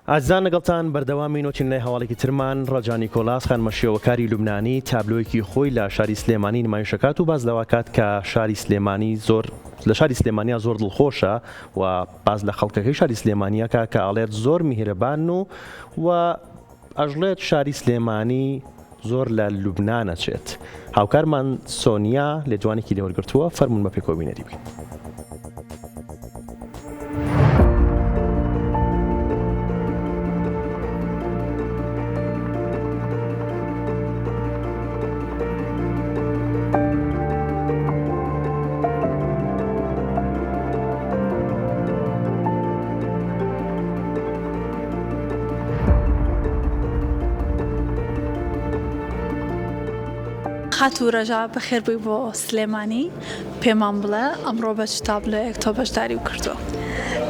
ئازان لەگەڵتان بەردەوامی نۆچینەی هەواڵێکی ترمان ڕەجا نیکۆلاس خانمەشێوەکاری لوبنانی تابلۆیەکی خۆی لە شاری سلێمانی نمایشەکات و باز لەواکات کە شاری سلێمانی لە شاری سلێمانیا زۆر دڵخۆشە و باز لە خەڵکەکەی شاری سلێمانیەکە کە ئاڵێت زۆر میهرەبان و ئەژڵێت شاری سلێمانی زۆر لە لوبنان ئەچێت. هاوکارمان سۆنیا لە جوانێکی لێوەرگرتووە، فەرمون بە پێکۆبینەری بکەین. خاتو ڕەجا بەخێر بووی بۆ سلێمانی، پێمان بڵێ ئەمڕۆ بە چ تابلۆیەک تۆ بەشداری وکردووە؟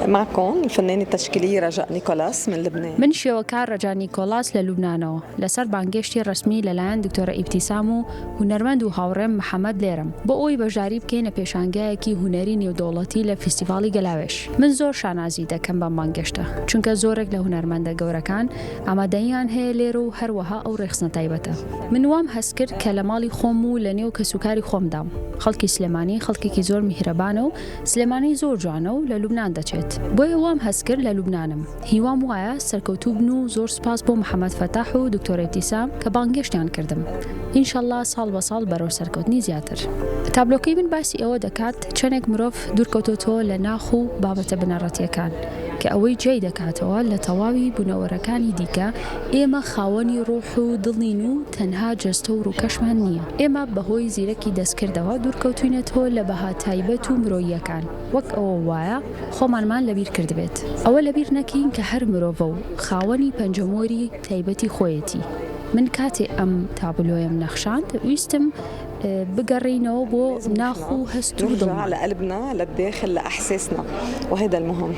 معكم الفنانة التشكيلية رجاء نيكولاس من لبنان. من شێوەکار ڕەجا نیکۆلاس لە لوبنانەوە لەسەر بانگێشتی ڕسمی لەلایەن دکتۆرە ئیبتیسام و هونەرمەند و هاوڕێم محەممەد لێرم بۆ ئەوی بەشداری بکەینە پێشانگایەکی هونەری نێودەوڵەتی لە فیستیڤاڵی گەلاوێش. من زۆر شانازی دەکەم بەم بانگێشتە، چونکە زۆرێک لە هونەرمەندە گەورەکان ئامادەیان هەیە لێرە و هەروەها ئەو ڕێخستنە تایبەتە. من وام هەست کرد کە لە ماڵی خۆم و لە نێو کەسوکاری خۆمدام. خەڵکی سلێمانی خەڵکێکی زۆر میهرەبانە و سلێمانی زۆر جوانە و لە لوبنان دەچێت. بۆیە وام هەست کرد لە لوبنانم. هیوام وایە سەرکەوتوو بن و زۆر سپاس بۆ محەممەد فەتاح و دکتۆرە ئیبتیسام کە بانگێشتیان کردم. ئینشەڵڵا ساڵ بە ساڵ بەرەو سەرکەوتنی زیاتر. تابلۆکەی من باسی ئەوە دەکات چەندێک مرۆڤ دوورکەوتۆتەوە لە ناخ و بابەتە بنەڕەتیەکان کە ئەوەی جێی دەکاتەوە لە تەواوی بوونەوەرەکانی دیکە ئێمە خاوەنی ڕوح و دڵین و تەنها جەستە و ڕووکەشمان نییە. ئێمە بەهۆی زیرەکی دەستکردەوە دوورکەوتوینەتەوە لە بەها تایبەت و مرۆییەکان وەک ئەوە وایە خۆمانمان لەبیر کردبێت. ئەوە لەبیر نەکەین کە هەر مرۆڤە و خاوەنی پەنجەمۆری تایبەتی خۆیەتی. من کاتێ ئەم تابلۆیم نەخشاند ویستم بقرينه بو ناخو هستو نرجع لقلبنا للداخل لأحساسنا وهذا المهم.